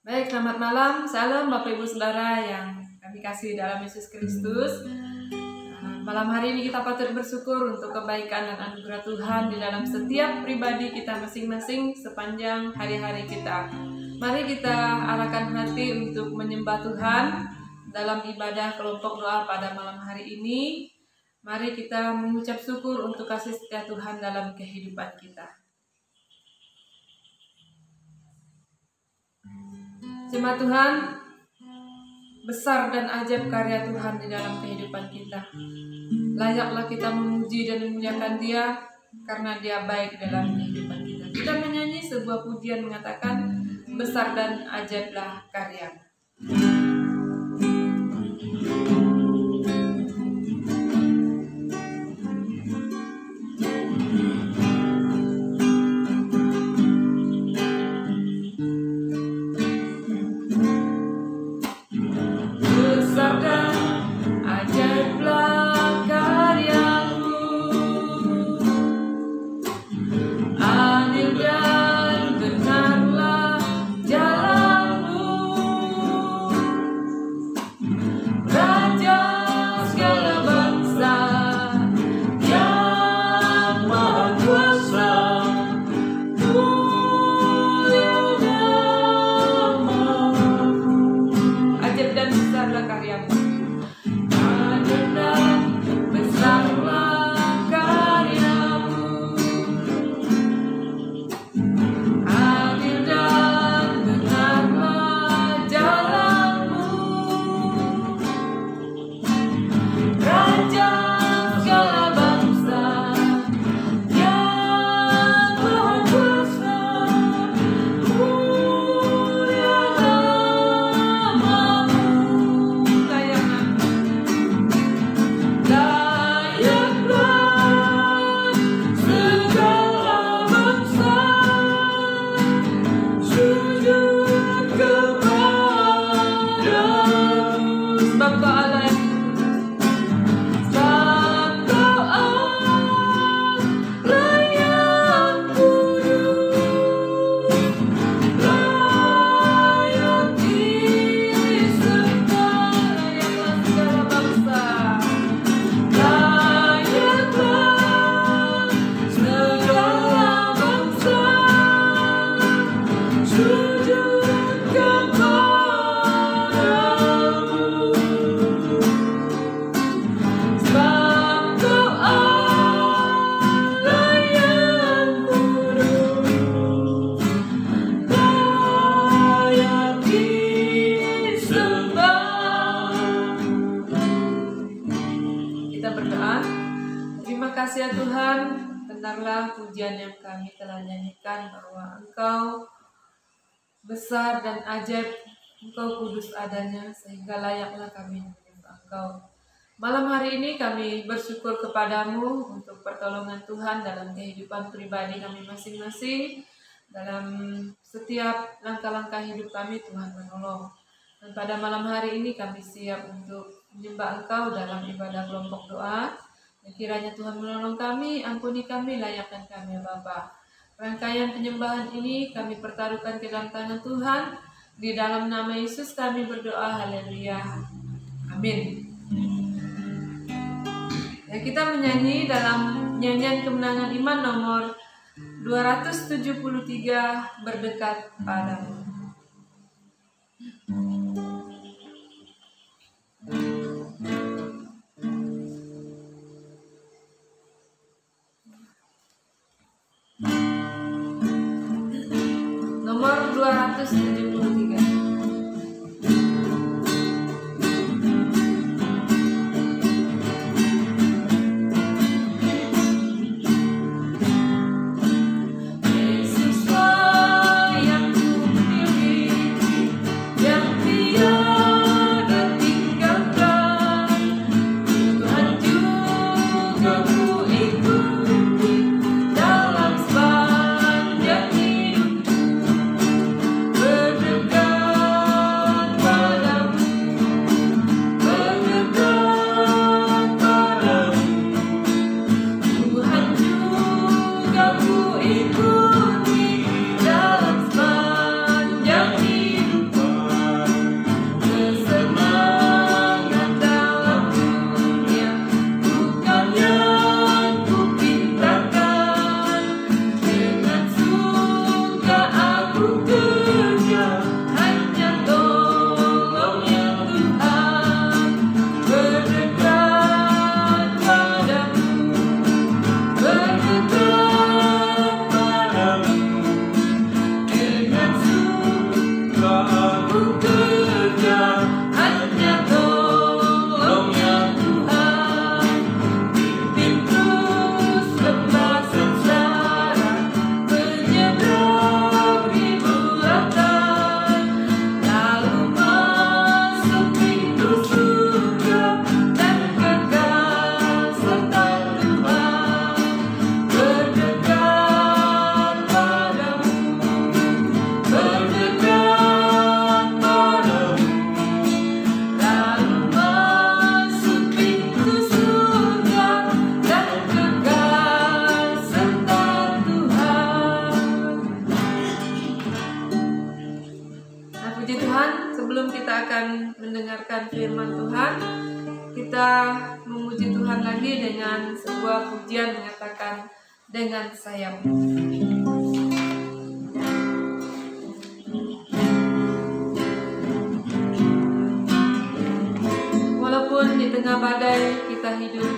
Baik, selamat malam. Salam Bapak Ibu Saudara yang kami kasih dalam Yesus Kristus. Malam hari ini kita patut bersyukur untuk kebaikan dan anugerah Tuhan di dalam setiap pribadi kita masing-masing sepanjang hari-hari kita. Mari kita arahkan hati untuk menyembah Tuhan dalam ibadah kelompok doa pada malam hari ini. Mari kita mengucap syukur untuk kasih setia Tuhan dalam kehidupan kita. Jemaat Tuhan, besar dan ajaib karya Tuhan di dalam kehidupan kita. Layaklah kita memuji dan memuliakan Dia karena Dia baik dalam kehidupan kita. Kita menyanyi sebuah pujian mengatakan, besar dan ajaiblah karya. Besar dan ajaib, Engkau kudus adanya, sehingga layaklah kami menyembah Engkau. Malam hari ini kami bersyukur kepadamu untuk pertolongan Tuhan dalam kehidupan pribadi kami masing-masing. Dalam setiap langkah-langkah hidup kami Tuhan menolong. Dan pada malam hari ini kami siap untuk menyembah Engkau dalam ibadah kelompok doa. Dan kiranya Tuhan menolong kami, ampuni kami, layakkan kami ya Bapa. Rangkaian penyembahan ini kami pertaruhkan ke dalam tangan Tuhan. Di dalam nama Yesus kami berdoa, haleluya, amin. Ya, kita menyanyi dalam nyanyian kemenangan iman nomor 273, berdekat padamu. Nomor 273. Dalam sepanjang hidupku sebelum kita akan mendengarkan firman Tuhan, kita memuji Tuhan lagi dengan sebuah pujian mengatakan dengan sayap-Mu. Walaupun di tengah badai kita hidup,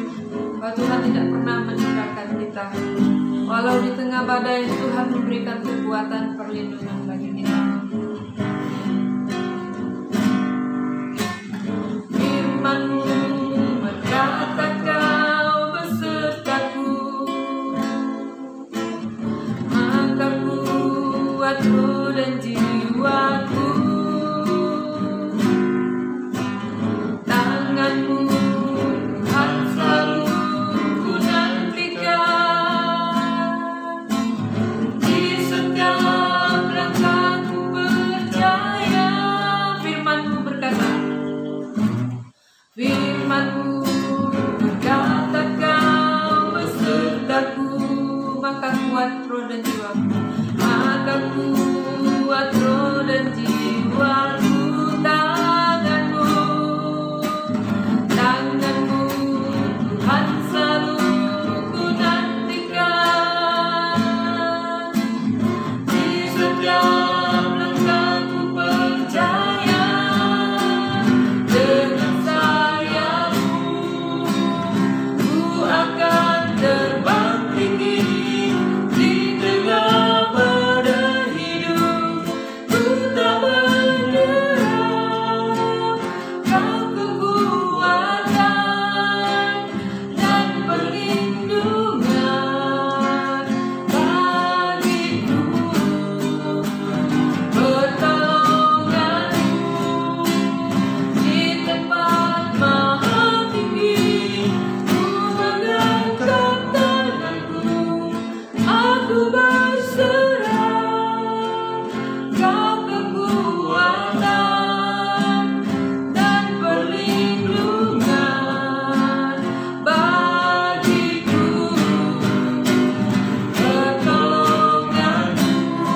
bahwa Tuhan tidak pernah meninggalkan kita. Walau di tengah badai, Tuhan memberikan kekuatan perlindungan bagi kita. Firman-Mu berkata Kau besertaku, maka kuat roh dan jiwaku. Tangan-Mu Tuhan selalu ku nantikan, di setiap langkahku percaya. Firman-Mu berkata, Firman-Mu berkata Kau besertaku, maka kuat roh dan jiwaku, maka kuat roh dan jiwaku. Tangan-Mu Tuhan selalu ku nantikan, di setiap langkahku percaya. Dengan sayap-Mu ku akan terbang tinggi, di tengah badai hidup ku tak menyerah. Kau kekuatan dan perlindungan bagiku. Pertolongan-Mu di tempat maha tinggi, ku mengangkat tanganku, aku berserah. Kau kekuatan dan perlindungan bagiku. Pertolongan-Mu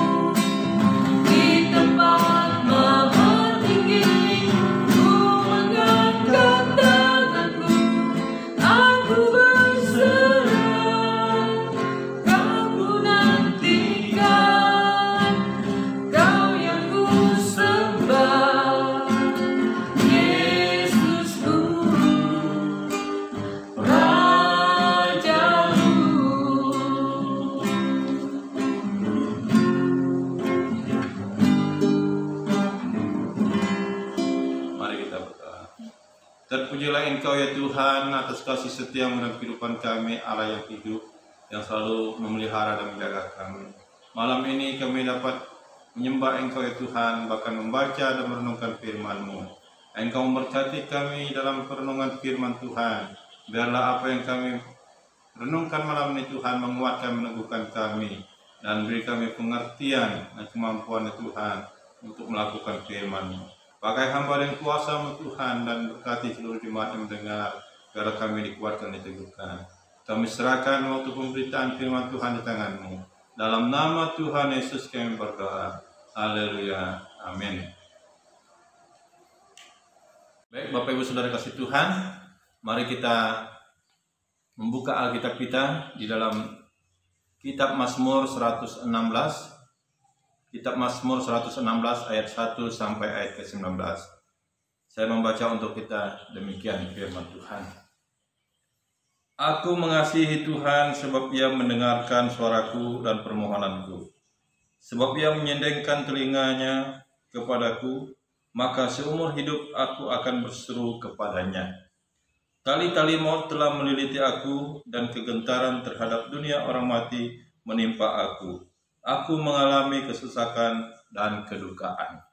di tempat maha tinggi, ku mengangkat tanganku, aku berserah. Kau ku nantikan, Kau yang ku sembah, Yesusku, Rajaku. Mari kita berdoa. Terpujilah Engkau ya Tuhan atas kasih setia-Mu dalam kehidupan kami, Allah yang hidup, yang selalu memelihara dan menjaga kami. Malam ini kami dapat menyembah Engkau ya Tuhan, bahkan membaca dan merenungkan firman-Mu. Engkau memberkati kami dalam perenungan firman Tuhan. Biarlah apa yang kami renungkan malam ini Tuhan menguatkan, meneguhkan kami, dan beri kami pengertian dan kemampuan ya Tuhan untuk melakukan firman-Mu. Pakai hamba dan kuasa-Mu Tuhan, dan berkati seluruh jemaat yang mendengar, biarlah kami dikuatkan, diteguhkan. Kami serahkan waktu pemberitaan firman Tuhan di tangan-Mu. Dalam nama Tuhan Yesus kami berdoa. Haleluya. Amin. Baik, Bapak Ibu Saudara kasih Tuhan, mari kita membuka Alkitab kita di dalam Kitab Mazmur 116. Kitab Mazmur 116 ayat 1 sampai ayat ke-19. Saya membaca untuk kita demikian firman Tuhan. Aku mengasihi Tuhan sebab Ia mendengarkan suaraku dan permohonanku. Sebab Ia menyendengkan telinganya kepadaku, maka seumur hidup aku akan berseru kepadanya. Tali-tali maut telah meliliti aku, dan kegentaran terhadap dunia orang mati menimpa aku. Aku mengalami kesesakan dan kedukaan.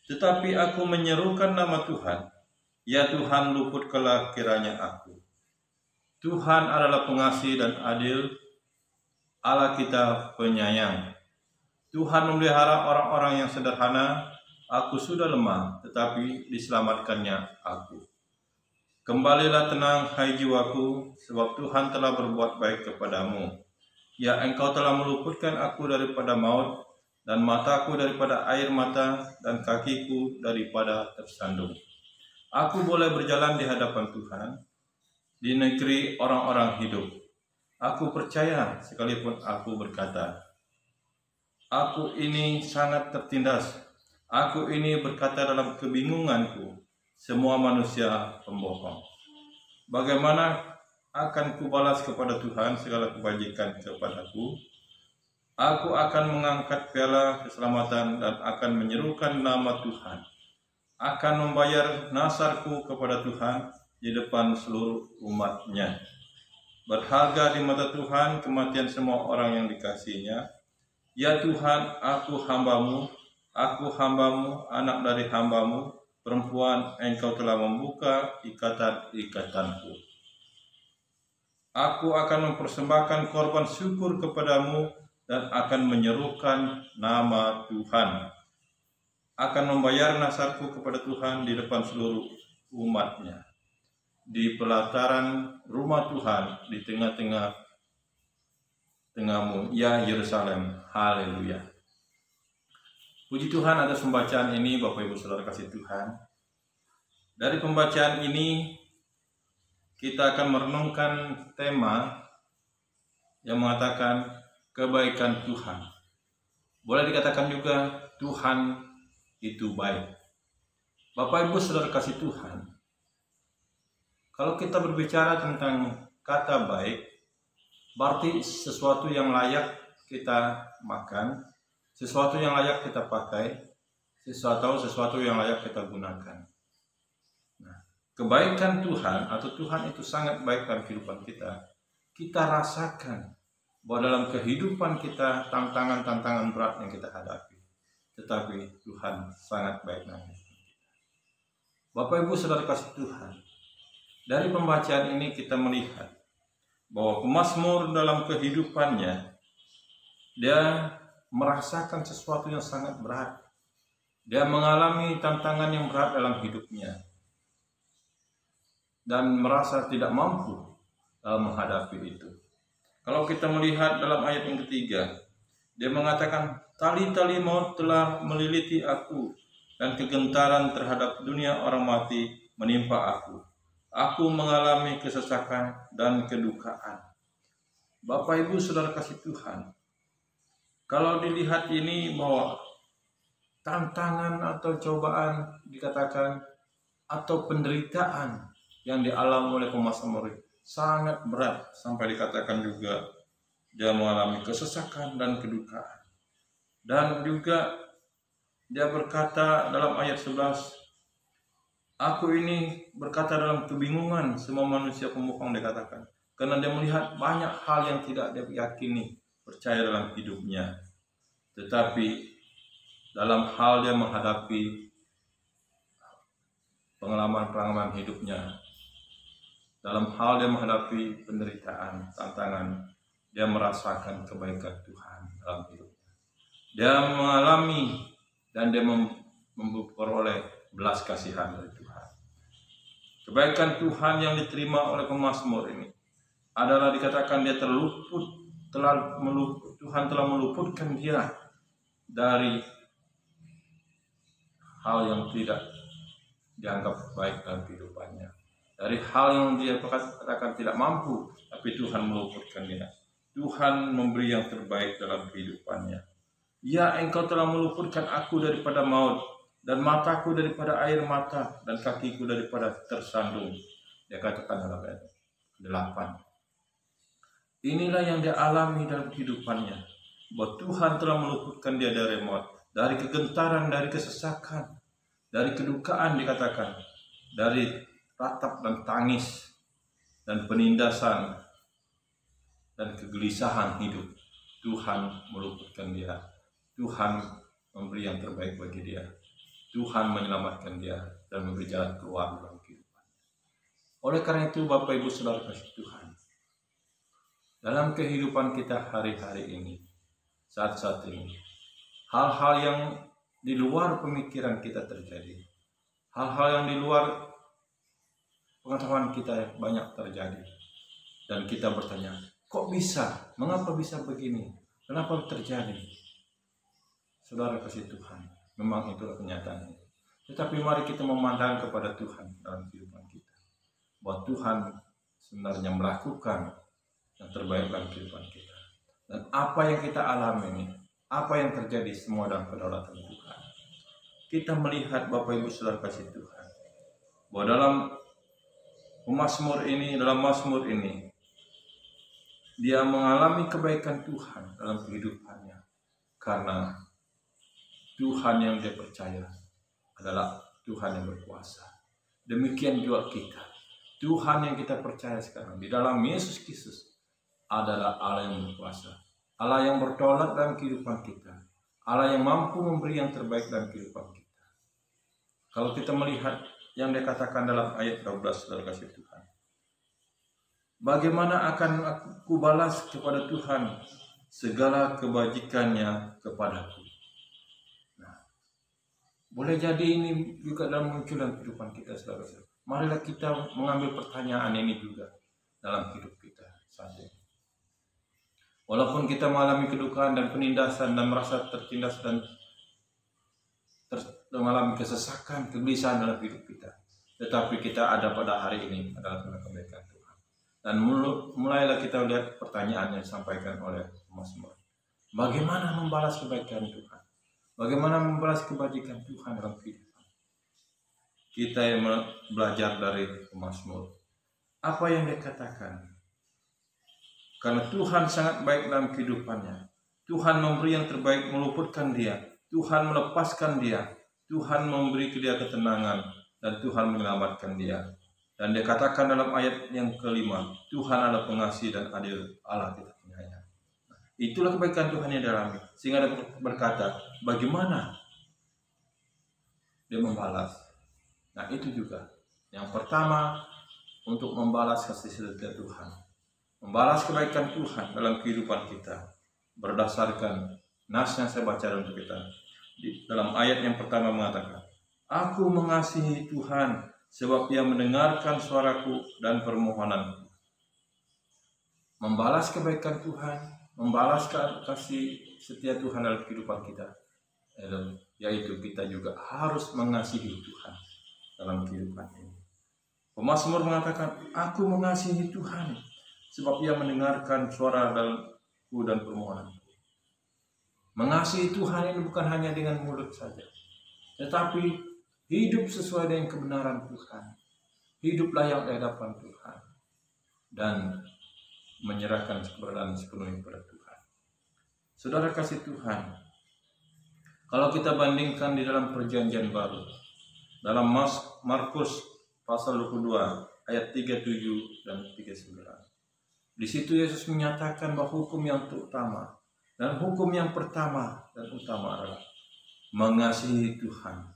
Tetapi aku menyerukan nama Tuhan. Ya Tuhan, luputkanlah kiranya aku. Tuhan adalah pengasih dan adil, Allah kita penyayang. Tuhan memelihara orang-orang yang sederhana. Aku sudah lemah, tetapi diselamatkannya aku. Kembalilah tenang, hai jiwaku, sebab Tuhan telah berbuat baik kepadamu. Ya, Engkau telah meluputkan aku daripada maut, dan mataku daripada air mata, dan kakiku daripada tersandung. Aku boleh berjalan di hadapan Tuhan, di negeri orang-orang hidup. Aku percaya sekalipun aku berkata, aku ini sangat tertindas. Aku ini berkata dalam kebingunganku, semua manusia pembohong. Bagaimana akan kubalas kepada Tuhan segala kebajikan kepadaku? Aku akan mengangkat piala keselamatan dan akan menyerukan nama Tuhan. Akan membayar nasarku kepada Tuhan di depan seluruh umat-Nya. Berharga di mata Tuhan kematian semua orang yang dikasihinya. Ya Tuhan, aku hambamu, anak dari hambamu, perempuan, Engkau telah membuka ikatan-ikatanku. Aku akan mempersembahkan korban syukur kepadamu dan akan menyerukan nama Tuhan. Akan membayar nasarku kepada Tuhan di depan seluruh umat-Nya. Di pelataran rumah Tuhan, di tengahmu, ya Yerusalem. Haleluya. Puji Tuhan atas pembacaan ini, Bapak Ibu Saudara kasih Tuhan. Dari pembacaan ini, kita akan merenungkan tema yang mengatakan kebaikan Tuhan. Boleh dikatakan juga Tuhan itu baik. Bapak Ibu Saudara kasih Tuhan, kalau kita berbicara tentang kata baik, berarti sesuatu yang layak kita makan, sesuatu yang layak kita pakai, sesuatu yang layak kita gunakan. Nah, kebaikan Tuhan atau Tuhan itu sangat baik dalam kehidupan kita. Kita rasakan bahwa dalam kehidupan kita tantangan-tantangan berat yang kita hadapi, tetapi Tuhan sangat baik nanti. Bapak Ibu Saudara kasih Tuhan, dari pembacaan ini kita melihat bahwa pemazmur dalam kehidupannya, dia merasakan sesuatu yang sangat berat. Dia mengalami tantangan yang berat dalam hidupnya dan merasa tidak mampu dalam menghadapi itu. Kalau kita melihat dalam ayat yang ketiga, dia mengatakan, tali-tali maut telah meliliti aku, dan kegentaran terhadap dunia orang mati menimpa aku. Aku mengalami kesesakan dan kedukaan. Bapak Ibu Saudara kasih Tuhan, kalau dilihat ini bahwa tantangan atau cobaan dikatakan, atau penderitaan yang dialami oleh pemazmur sangat berat, sampai dikatakan juga dia mengalami kesesakan dan kedukaan. Dan juga dia berkata dalam ayat 11, aku ini berkata dalam kebingungan, semua manusia pembohong, dikatakan. Karena dia melihat banyak hal yang tidak dia yakini, percaya dalam hidupnya. Tetapi dalam hal dia menghadapi pengalaman-pengalaman hidupnya, dalam hal dia menghadapi penderitaan, tantangan, dia merasakan kebaikan Tuhan dalam hidupnya. Dia mengalami dan dia memperoleh belas kasihan dari Tuhan. Kebaikan Tuhan yang diterima oleh pemazmur ini adalah dikatakan dia Tuhan telah meluputkan dia dari hal yang tidak dianggap baik dalam kehidupannya. Dari hal yang dia katakan tidak mampu, tapi Tuhan meluputkan dia. Tuhan memberi yang terbaik dalam kehidupannya. Ya, Engkau telah meluputkan aku daripada maut, dan mataku daripada air mata, dan kakiku daripada tersandung. Dia katakan dalam ayat 8. Inilah yang dia alami dalam kehidupannya, bahwa Tuhan telah meluputkan dia dari maut, dari kegentaran, dari kesesakan, dari kedukaan dikatakan, dari ratap dan tangis, dan penindasan, dan kegelisahan hidup. Tuhan meluputkan dia. Tuhan memberi yang terbaik bagi dia. Tuhan menyelamatkan dia dan memberi jalan keluar dalam kehidupan. Oleh karena itu, Bapak Ibu Saudara kasih Tuhan, dalam kehidupan kita hari-hari ini, saat-saat ini, hal-hal yang di luar pemikiran kita terjadi, hal-hal yang di luar pengetahuan kita banyak terjadi, dan kita bertanya, kok bisa? Mengapa bisa begini? Kenapa terjadi? Saudara kasih Tuhan, memang itulah kenyataannya. Tetapi mari kita memandang kepada Tuhan dalam kehidupan kita, bahwa Tuhan sebenarnya melakukan yang terbaik dalam kehidupan kita. Dan apa yang kita alami ini, apa yang terjadi semua dalam kedaulatan Tuhan. Kita melihat Bapak Ibu Saudara kasih Tuhan, bahwa dalam dalam Mazmur ini, dia mengalami kebaikan Tuhan dalam kehidupannya. Karena Tuhan yang dia percaya adalah Tuhan yang berkuasa. Demikian juga kita. Tuhan yang kita percaya sekarang di dalam Yesus Kristus adalah Allah yang berkuasa. Allah yang berdaulat dalam kehidupan kita. Allah yang mampu memberi yang terbaik dalam kehidupan kita. Kalau kita melihat yang dikatakan dalam ayat 12, saudara kasih Tuhan. Bagaimana akan aku balas kepada Tuhan segala kebajikannya kepadaku. Boleh jadi ini juga dalam munculan kehidupan kita, saudara. Marilah kita mengambil pertanyaan ini juga dalam hidup kita saat ini. Walaupun kita mengalami kedukaan dan penindasan dan merasa tertindas dan mengalami kesesakan, kegelisahan dalam hidup kita, tetapi kita ada pada hari ini adalah karena kebaikan Tuhan. Dan mulailah kita lihat pertanyaan yang disampaikan oleh Mazmur. Bagaimana membalas kebaikan Tuhan? Bagaimana membalas kebajikan Tuhan dalam kehidupan kita yang belajar dari Mazmur. Apa yang dikatakan? Karena Tuhan sangat baik dalam kehidupannya. Tuhan memberi yang terbaik, meluputkan dia. Tuhan melepaskan dia. Tuhan memberi ke dia ketenangan. Dan Tuhan menyelamatkan dia. Dan dikatakan dalam ayat yang kelima, Tuhan adalah pengasih dan adil, Allah kita penyayang. Itulah kebaikan Tuhan yang dialami. Sehingga dia berkata, bagaimana dia membalas? Nah itu juga. Yang pertama, untuk membalas kasih setia Tuhan. Membalas kebaikan Tuhan dalam kehidupan kita. Berdasarkan nas yang saya baca untuk kita. Dalam ayat yang pertama mengatakan, aku mengasihi Tuhan sebab Ia mendengarkan suaraku dan permohonanku. Membalas kebaikan Tuhan, membalas kasih setia Tuhan dalam kehidupan kita, yaitu kita juga harus mengasihi Tuhan dalam kehidupan ini. Pemazmur mengatakan, aku mengasihi Tuhan sebab Ia mendengarkan suara dalamku dan permohonanku. Mengasihi Tuhan ini bukan hanya dengan mulut saja, tetapi hidup sesuai dengan kebenaran Tuhan, hidup layak di hadapan Tuhan, dan menyerahkan keberadaan sepenuhnya kepada Tuhan. Saudara kasih Tuhan, kalau kita bandingkan di dalam perjanjian baru, dalam Markus pasal 22 ayat 37 dan 39, di situ Yesus menyatakan bahwa hukum yang terutama dan hukum yang pertama dan utama adalah mengasihi Tuhan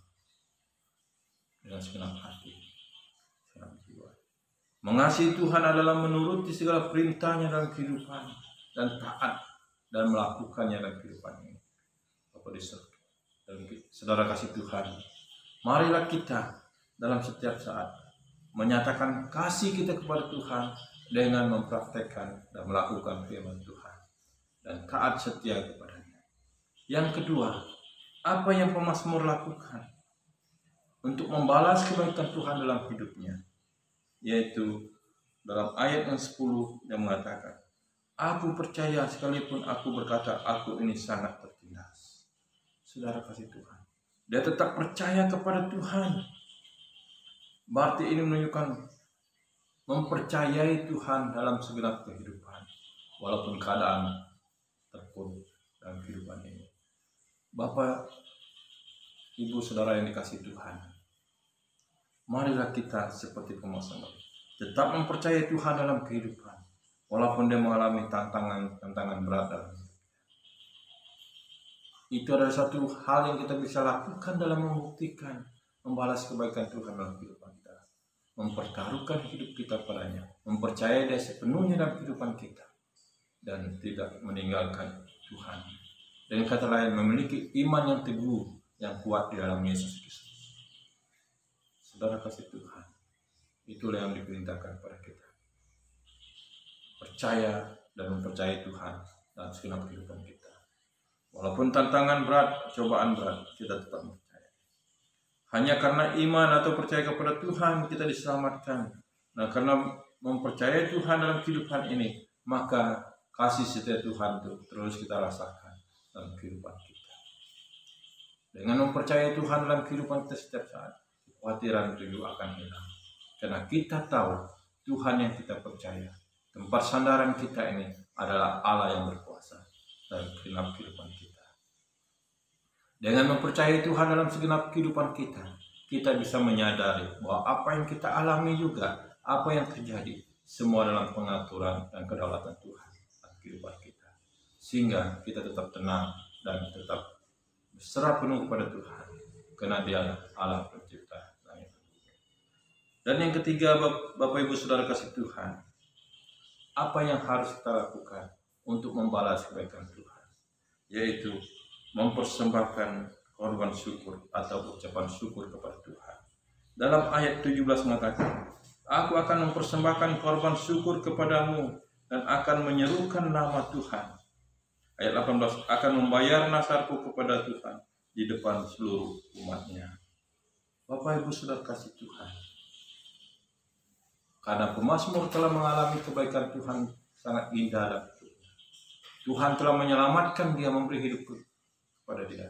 dengan segenap hati, segenap jiwa. Mengasihi Tuhan adalah menuruti segala perintahnya dalam kehidupan dan taat dan melakukannya dalam kehidupan ini. Bapak di surga, saudara kasih Tuhan, marilah kita dalam setiap saat menyatakan kasih kita kepada Tuhan dengan mempraktekkan dan melakukan firman Tuhan dan taat setia kepadanya. Yang kedua, apa yang pemazmur lakukan untuk membalas kebaikan Tuhan dalam hidupnya, yaitu dalam ayat yang 10 yang mengatakan, aku percaya sekalipun aku berkata aku ini sangat tertindas. Saudara kasih Tuhan, dia tetap percaya kepada Tuhan. Berarti ini menunjukkan mempercayai Tuhan dalam segenap kehidupan, walaupun keadaan terpuruk dalam kehidupan ini. Bapak, Ibu, Saudara yang dikasih Tuhan, marilah kita seperti pemazmur, tetap mempercayai Tuhan dalam kehidupan, walaupun dia mengalami tantangan berat dalam hidup. Itu adalah satu hal yang kita bisa lakukan dalam membuktikan membalas kebaikan Tuhan dalam kehidupan kita, mempertaruhkan hidup kita padanya, mempercayai Dia sepenuhnya dalam kehidupan kita, dan tidak meninggalkan Tuhan. Dengan kata lain, memiliki iman yang teguh, yang kuat di dalam Yesus Kristus. Saudara kasih Tuhan, itulah yang diperintahkan kepada kita. Percaya dan mempercayai Tuhan dalam segenap kehidupan kita. Walaupun tantangan berat, cobaan berat, kita tetap percaya. Hanya karena iman atau percaya kepada Tuhan kita diselamatkan. Nah, karena mempercayai Tuhan dalam kehidupan ini, maka kasih setia Tuhan itu terus kita rasakan dalam kehidupan kita. Dengan mempercayai Tuhan dalam kehidupan kita setiap saat, kekhawatiran itu juga akan hilang. Karena kita tahu Tuhan yang kita percaya, tempat sandaran kita ini adalah Allah yang berkuasa dalam segenap kehidupan kita. Dengan mempercayai Tuhan dalam segenap kehidupan kita, kita bisa menyadari bahwa apa yang kita alami juga, apa yang terjadi, semua dalam pengaturan dan kedaulatan Tuhan dalam kehidupan kita. Sehingga kita tetap tenang dan tetap berserah penuh kepada Tuhan, karena Dia Allah pencipta langit dan bumi. Dan yang ketiga, Bapak Ibu Saudara kasih Tuhan, apa yang harus kita lakukan untuk membalas kebaikan Tuhan, yaitu mempersembahkan korban syukur atau ucapan syukur kepada Tuhan. Dalam ayat 17 mengatakan, aku akan mempersembahkan korban syukur kepadamu dan akan menyerukan nama Tuhan. Ayat 18, akan membayar nasarku kepada Tuhan di depan seluruh umatnya. Bapak Ibu Saudara kasih Tuhan, karena pemazmur telah mengalami kebaikan Tuhan sangat indah dan Tuhan telah menyelamatkan dia, memberi hidup kepada dia,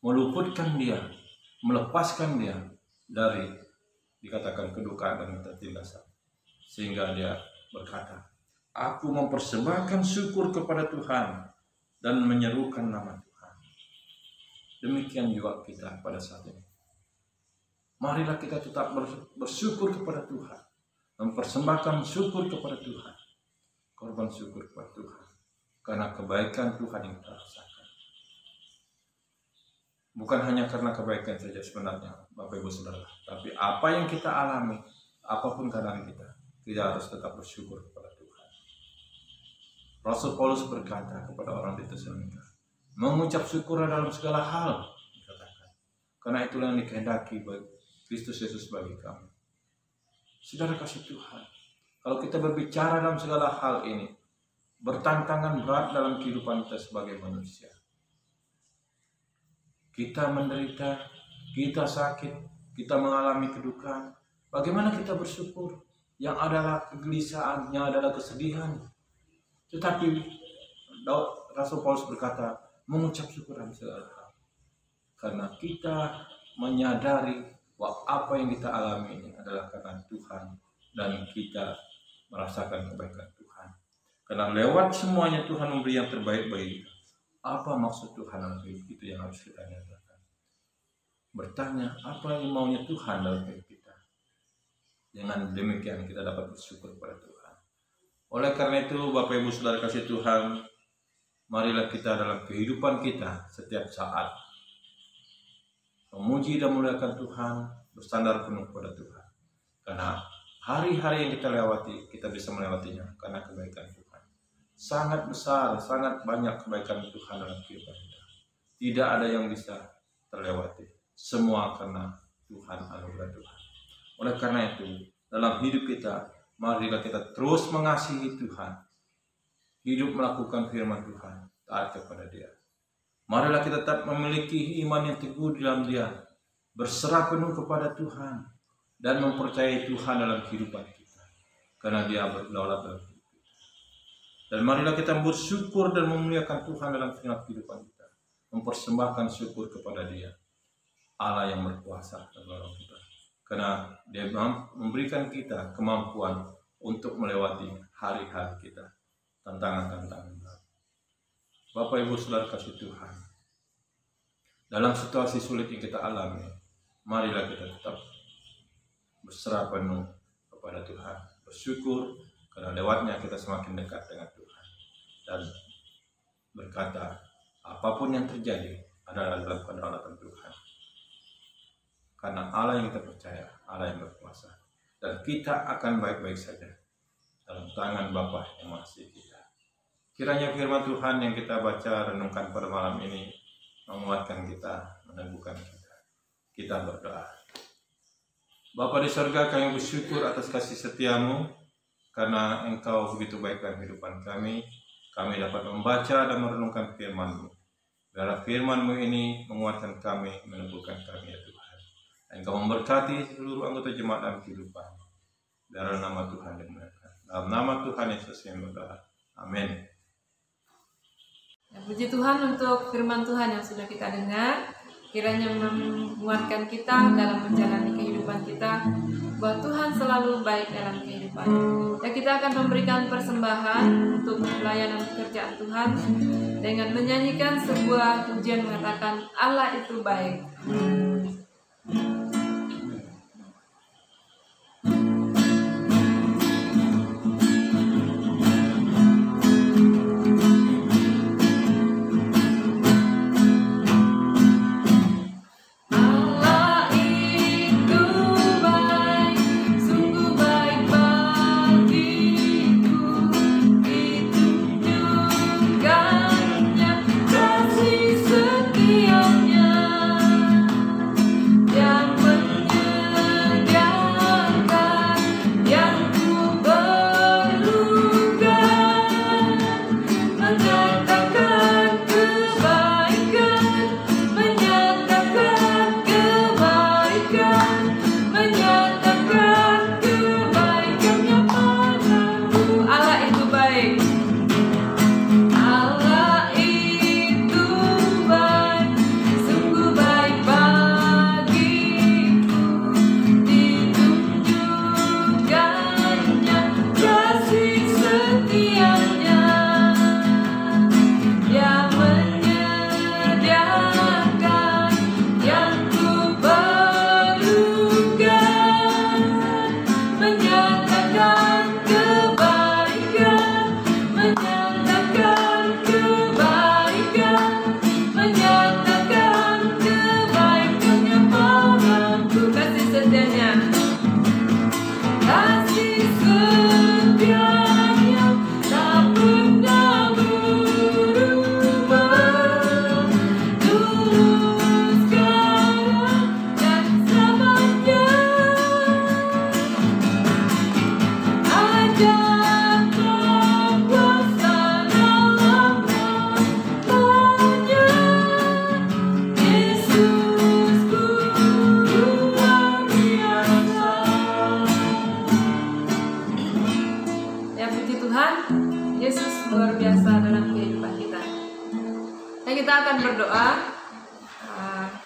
meluputkan dia, melepaskan dia dari dikatakan kedukaan dan ketindasan. Sehingga dia berkata, aku mempersembahkan syukur kepada Tuhan dan menyerukan nama Tuhan. Demikian juga kita pada saat ini. Marilah kita tetap bersyukur kepada Tuhan, mempersembahkan syukur kepada Tuhan, korban syukur kepada Tuhan, karena kebaikan Tuhan yang kita rasakan. Bukan hanya karena kebaikan saja sebenarnya, Bapak Ibu Saudara, tapi apa yang kita alami, apapun keadaan kita harus tetap bersyukur kepada Tuhan. Rasul Paulus berkata kepada orang di Tesalonika, mengucap syukur dalam segala hal, dikatakan, karena itulah yang dikehendaki bagi Kristus Yesus bagi kami. Saudara kasih Tuhan, kalau kita berbicara dalam segala hal ini, bertantangan berat dalam kehidupan kita sebagai manusia. Kita menderita, kita sakit, kita mengalami kedukaan. Bagaimana kita bersyukur? Yang adalah kegelisahan, yang adalah kesedihan. Tetapi Rasul Paulus berkata, mengucap syukur dalam segala hal. Karena kita menyadari bahwa apa yang kita alami ini adalah karena Tuhan, dan kita merasakan kebaikan Tuhan. Karena lewat semuanya Tuhan memberi yang terbaik bagi kita. Apa maksud Tuhan dalam hidup itu yang harus kita nyatakan? Bertanya apa yang maunya Tuhan dalam hidup kita. Dengan demikian kita dapat bersyukur kepada Tuhan. Oleh karena itu Bapak Ibu Saudara kasih Tuhan, marilah kita dalam kehidupan kita setiap saat memuji dan memuliakan Tuhan, bersandar penuh kepada Tuhan. Karena hari-hari yang kita lewati, kita bisa melewatinya karena kebaikan Tuhan. Sangat besar, sangat banyak kebaikan Tuhan dalam kehidupan kita. Tidak ada yang bisa terlewati. Semua karena Tuhan, anugerah Tuhan. Oleh karena itu, dalam hidup kita, marilah kita terus mengasihi Tuhan. Hidup melakukan firman Tuhan, taat kepada Dia. Marilah kita tetap memiliki iman yang teguh di dalam Dia, berserah penuh kepada Tuhan, dan mempercayai Tuhan dalam kehidupan kita. Karena Dia berdaulat dalam hidup kita. Dan marilah kita bersyukur dan memuliakan Tuhan dalam segenap kehidupan kita. Mempersembahkan syukur kepada Dia, Allah yang berkuasa dan menolong kita. Karena Dia memberikan kita kemampuan untuk melewati hari-hari kita, tantangan-tantangan. Bapak Ibu Saudara kasih Tuhan, dalam situasi sulit yang kita alami, marilah kita tetap berserah penuh kepada Tuhan, bersyukur karena lewatnya kita semakin dekat dengan Tuhan, dan berkata apapun yang terjadi adalah dalam kedaulatan Tuhan. Karena Allah yang kita percaya, Allah yang berkuasa, dan kita akan baik-baik saja dalam tangan Bapa yang mengasihi kita. Kiranya firman Tuhan yang kita baca renungkan pada malam ini menguatkan kita, meneguhkan kita. Kita berdoa. Bapa di surga, kami bersyukur atas kasih setia-Mu, karena Engkau begitu baik dalam kehidupan kami. Kami dapat membaca dan merenungkan firman-Mu. Biarlah firman-Mu ini menguatkan kami, meneguhkan kami ya Tuhan. Dan Engkau memberkati seluruh anggota jemaat dalam kehidupan. Dalam nama Tuhan dimuliakan. Dalam nama Tuhan Yesus yang berdoa. Amin. Ya, puji Tuhan untuk firman Tuhan yang sudah kita dengar. Kiranya menguatkan kita dalam menjalani kehidupan kita, bahwa Tuhan selalu baik dalam kehidupan. Ya, kita akan memberikan persembahan untuk pelayanan pekerjaan Tuhan dengan menyanyikan sebuah pujian mengatakan Allah itu baik.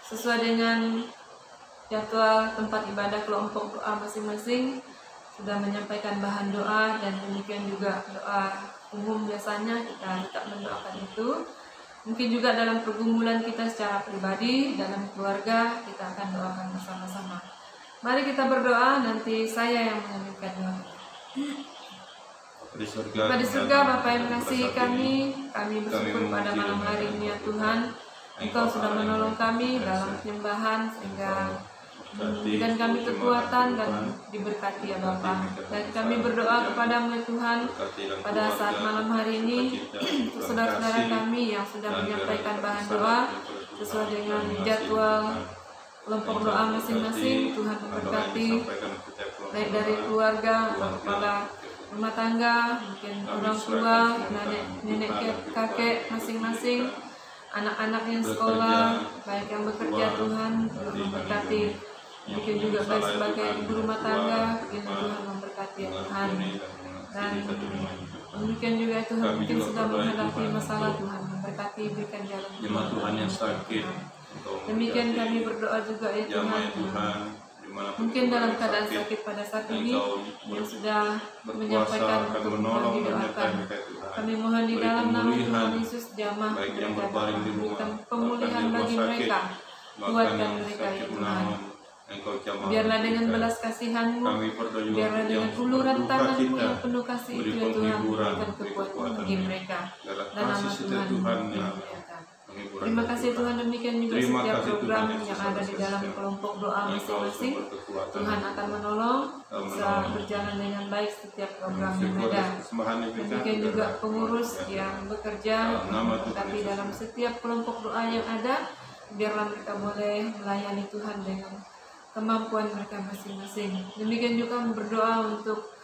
Sesuai dengan jadwal tempat ibadah kelompok doa masing-masing sudah menyampaikan bahan doa, dan demikian juga doa umum biasanya kita tetap mendoakan itu. Mungkin juga dalam pergumulan kita secara pribadi, dalam keluarga, kita akan doakan bersama-sama. Mari kita berdoa, nanti saya yang menyampaikan doa. Bapa di surga, Bapa yang mengasihi kami bersyukur pada malam hari ini ya Tuhan. Engkau sudah menolong kami dalam penyembahan sehingga memberikan kami kekuatan dan diberkati ya Bapa. Dan kami berdoa kepadamu ya Tuhan pada saat malam hari ini untuk saudara-saudara kami yang sudah menyampaikan bahan doa sesuai dengan jadwal kelompok doa masing-masing. Tuhan memberkati baik dari keluarga atau kepala rumah tangga, mungkin orang tua, nenek kakek masing-masing, anak-anak yang sekolah, baik yang bekerja, Tuhan memberkati. Mungkin juga baik sebagai ibu rumah tangga, Tuhan memberkati ya Tuhan. Dan mungkin juga Tuhan mungkin sudah menghadapi masalah, Tuhan memberkati, berikan jalan Tuhan yang sakit. Demikian kami berdoa juga ya Tuhan. Mungkin dalam keadaan sakit pada saat ini yang sudah menyampaikan untuk kami doakan. Kami mohon di dalam nama Tuhan Yesus jamah berikan pemulihan bagi mereka, kuatkan mereka ya Tuhan. Biarlah dengan belas kasihan-Mu, biarlah dengan uluran tangan-Mu yang penuh kasih itu ya Tuhan, berikan kekuatan bagi mereka. Dan nama Tuhan dimuliakan. Terima kasih Tuhan, demikian juga setiap program yang ada di dalam kelompok doa masing-masing. Tuhan akan menolong bisa berjalan dengan baik setiap program yang ada. Demikian juga pengurus yang bekerja, tapi dalam setiap kelompok doa yang ada, biarlah mereka boleh melayani Tuhan dengan kemampuan mereka masing-masing. Demikian juga berdoa untuk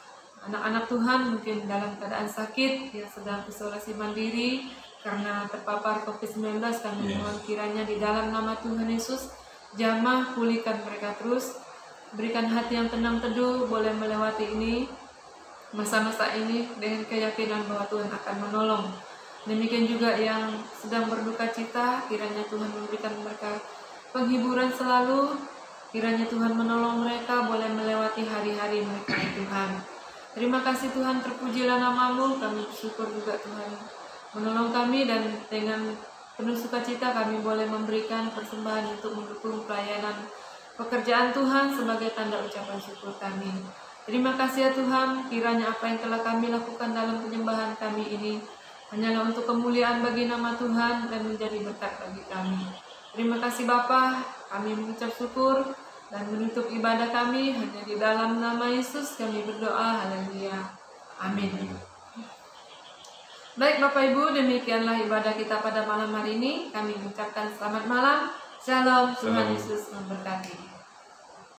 anak-anak Tuhan mungkin dalam keadaan sakit yang sedang isolasi mandiri. karena terpapar COVID-19, kami mohon kiranya di dalam nama Tuhan Yesus jamah pulihkan mereka terus, berikan hati yang tenang teduh, boleh melewati ini masa-masa ini dengan keyakinan bahwa Tuhan akan menolong. Demikian juga yang sedang berduka cita, kiranya Tuhan memberikan mereka penghiburan selalu, kiranya Tuhan menolong mereka boleh melewati hari-hari mereka ya Tuhan. Terima kasih Tuhan, terpujilah nama-Mu, kami bersyukur juga Tuhan menolong kami, dan dengan penuh sukacita kami boleh memberikan persembahan untuk mendukung pelayanan pekerjaan Tuhan sebagai tanda ucapan syukur kami. Terima kasih ya Tuhan, kiranya apa yang telah kami lakukan dalam penyembahan kami ini hanyalah untuk kemuliaan bagi nama Tuhan dan menjadi berkat bagi kami. Terima kasih Bapa, kami mengucap syukur dan menutup ibadah kami hanya di dalam nama Yesus kami berdoa, haleluya, amin. Baik Bapak Ibu, demikianlah ibadah kita pada malam hari ini. Kami mengucapkan selamat malam, shalom, Tuhan Yesus memberkati.